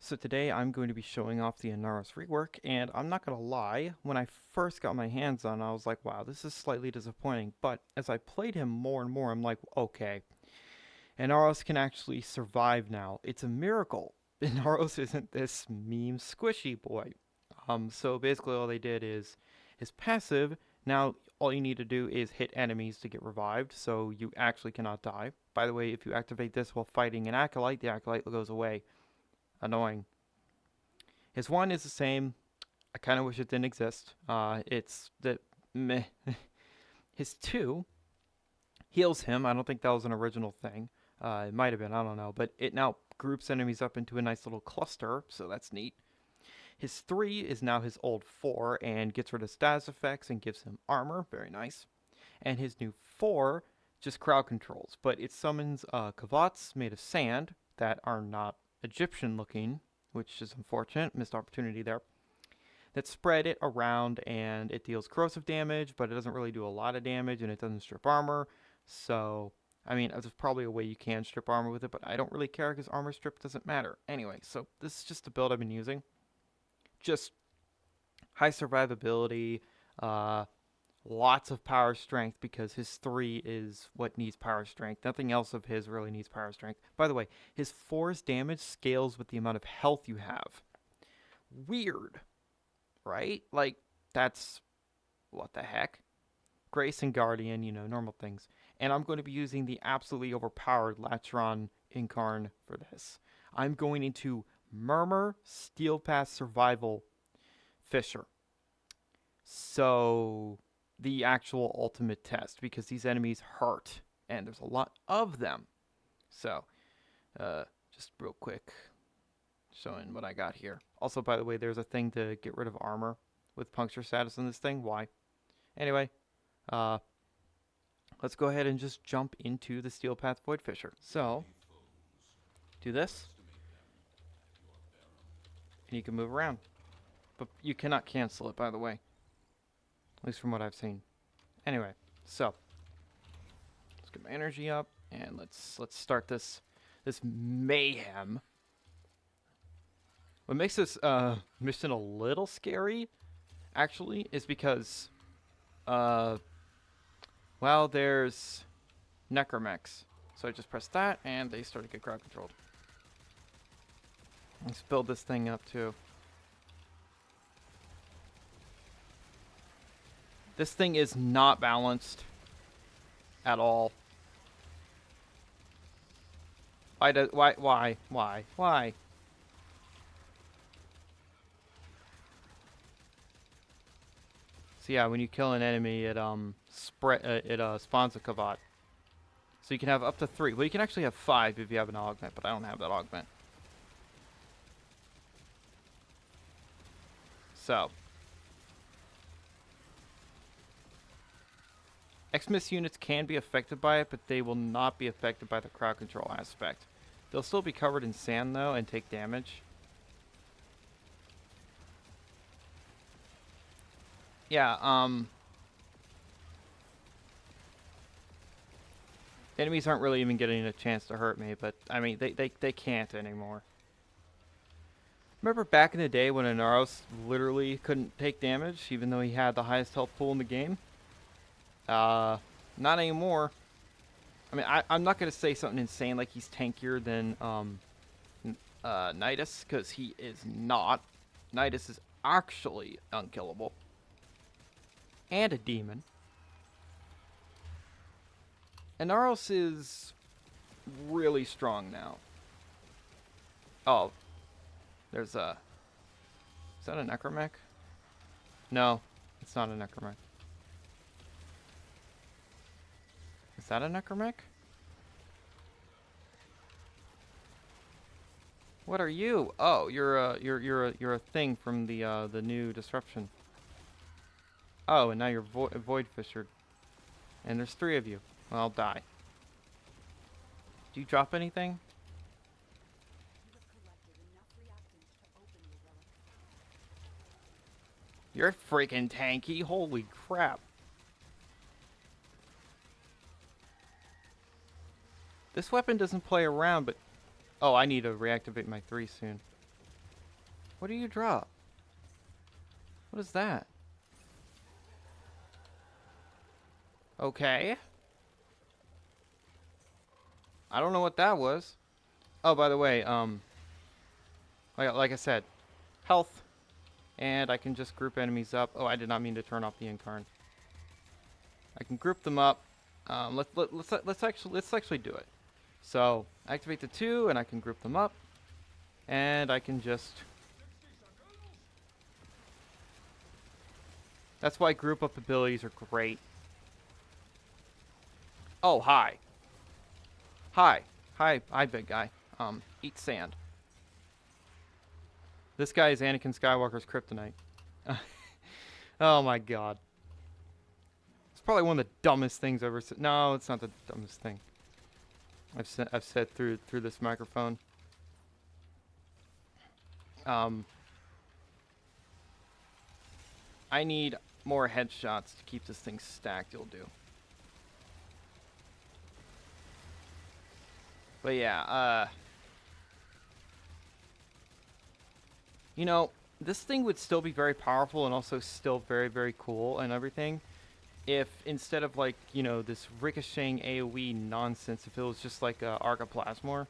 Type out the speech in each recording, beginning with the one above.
So today I'm going to be showing off the Inaros rework, and I'm not going to lie, when I first got my hands on it, I was like, wow, this is slightly disappointing. But as I played him more and more, I'm like, okay, Inaros can actually survive now. It's a miracle. Inaros isn't this meme squishy boy. So basically all they did is his passive, now all you need to do is hit enemies to get revived, so you actually cannot die. By the way, if you activate this while fighting an Acolyte, the Acolyte goes away. Annoying. His one is the same. I kind of wish it didn't exist. It's the meh. His two heals him. I don't think that was an original thing. It might have been. I don't know. But it now groups enemies up into a nice little cluster, so that's neat. His three is now his old four and gets rid of status effects and gives him armor. Very nice. And his new four just crowd controls, but it summons kavats made of sand that are not Egyptian looking, which is unfortunate. Missed opportunity there. That spread it around and it deals corrosive damage, but it doesn't really do a lot of damage and it doesn't strip armor. So, I mean, there's probably a way you can strip armor with it, but I don't really care because armor strip doesn't matter. Anyway, so this is just the build I've been using. Just high survivability, lots of power strength because his three is what needs power strength. Nothing else of his really needs power strength. By the way, his four's damage scales with the amount of health you have. Weird, right? Like, that's what the heck? Grace and Guardian, normal things. And I'm going to be using the absolutely overpowered Latron Incarn for this. I'm going into Murmur Steel Path Survival Fisher. So, the actual ultimate test, because these enemies hurt, and there's a lot of them. So, just real quick, showing what I got here. Also, by the way, there's a thing to get rid of armor with puncture status in this thing. Why? Anyway, let's go ahead and just jump into the Steel Path Void Fisher. So, do this, and you can move around. But you cannot cancel it, by the way. At least from what I've seen. Anyway, so let's get my energy up, and let's start this mayhem. What makes this mission a little scary, actually, is because well, there's necromechs. So I just pressed that, and they started to get crowd controlled. Let's build this thing up, too. This thing is not balanced at all. Why? So yeah, when you kill an enemy, it spawns a kavat. So you can have up to 3. Well, you can actually have 5 if you have an augment, but I don't have that augment. So Xmas units can be affected by it, but they will not be affected by the crowd control aspect. They'll still be covered in sand, though, and take damage. Yeah, enemies aren't really even getting a chance to hurt me, but, I mean, they can't anymore. Remember back in the day when Inaros literally couldn't take damage, even though he had the highest health pool in the game? Not anymore. I mean, I'm not going to say something insane like he's tankier than Nidus, because he is not. Nidus is actually unkillable. And a demon. Inaros is really strong now. Oh, there's a... Is that a necromech? No, it's not a necromech. Is that a necromech? What are you? Oh, you're a thing from the new disruption. Oh, and now you're void fissured. And there's 3 of you. Well, I'll die. Do you drop anything? You're freaking tanky. Holy crap. This weapon doesn't play around, but... Oh, I need to reactivate my 3 soon. What do you drop? What is that? Okay. I don't know what that was. Oh, by the way, like I said, health, and I can just group enemies up. Oh, I did not mean to turn off the incarn. I can group them up. Let's actually do it. So activate the 2, and I can group them up, and I can just. That's why group up abilities are great. Oh, hi. Hi. Hi, big guy. Eat sand. This guy is Anakin Skywalker's kryptonite. Oh my god. It's probably one of the dumbest things I've ever said. No, it's not the dumbest thing I've said through this microphone. I need more headshots to keep this thing stacked. You'll do. But yeah, you know, this thing would still be very powerful and also still very, very cool and everything if instead of like, you know, this ricocheting AoE nonsense, if it was just like Argoplasmor.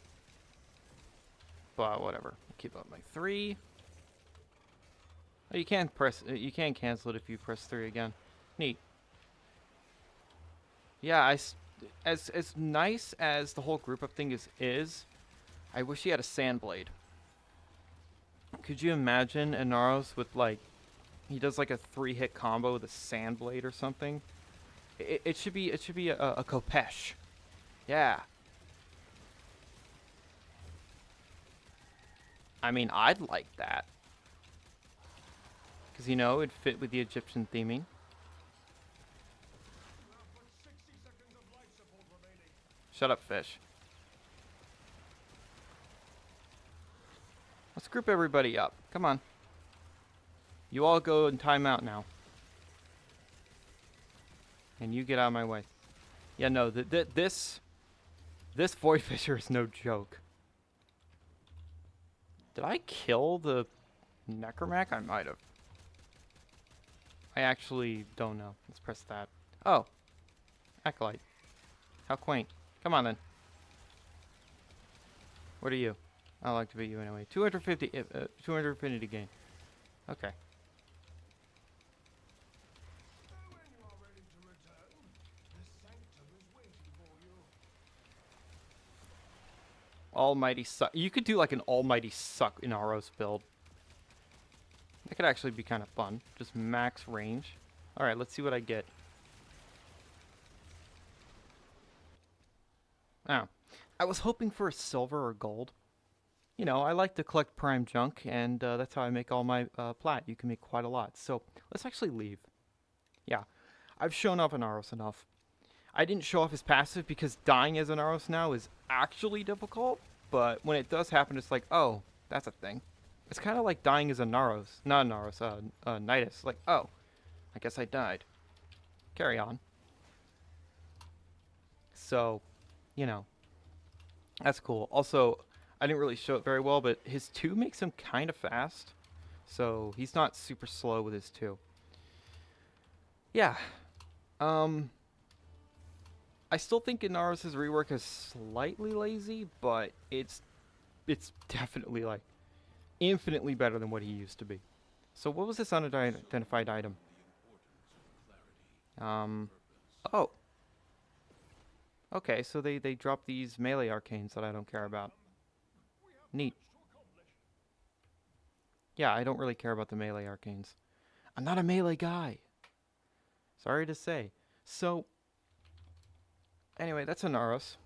But whatever. Keep up my 3. Oh, you can cancel it if you press 3 again. Neat. Yeah, as nice as the whole group up thing is, I wish he had a sand blade. Could you imagine Inaros with like, he does like a 3-hit combo with a sand blade or something? It should be a Kopesh. Yeah. I mean, I'd like that. Because, you know, it'd fit with the Egyptian theming. Shut up, fish. Let's group everybody up. Come on. You all go in timeout now. And you get out of my way. Yeah, no, this Void Fisher is no joke. Did I kill the Necromac? I might have. I actually don't know. Let's press that. Oh. Acolyte. How quaint. Come on, then. What are you? I'll activate you anyway. 200 affinity gain. Okay. Almighty suck. You could do like an almighty suck Inaros build. That could actually be kind of fun. Just max range. Alright, let's see what I get. Oh. I was hoping for a silver or gold. You know, I like to collect prime junk, and that's how I make all my plat. You can make quite a lot. So, let's actually leave. Yeah. I've shown off Inaros enough. I didn't show off his passive because dying as Inaros now is actually difficult, but when it does happen, it's like, oh, that's a thing. It's kind of like dying as a Naros. Not Naros, Nidus. Like, oh, I guess I died. Carry on. So, you know, that's cool. Also, I didn't really show it very well, but his 2 makes him kind of fast. So, he's not super slow with his 2. Yeah. I still think Inaros' rework is slightly lazy, but it's definitely like infinitely better than what he used to be. So what was this unidentified item? Oh. Okay, so they drop these melee arcanes that I don't care about. Neat. Yeah, I don't really care about the melee arcanes. I'm not a melee guy. Sorry to say. So, anyway, that's Inaros.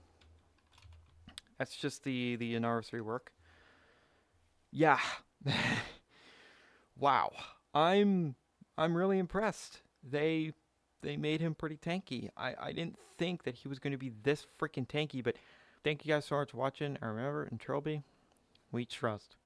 That's just the Inaros rework. Yeah. Wow. I'm really impressed. They made him pretty tanky. I didn't think that he was going to be this freaking tanky, but thank you guys so much for watching. And remember, in Trilby, we trust.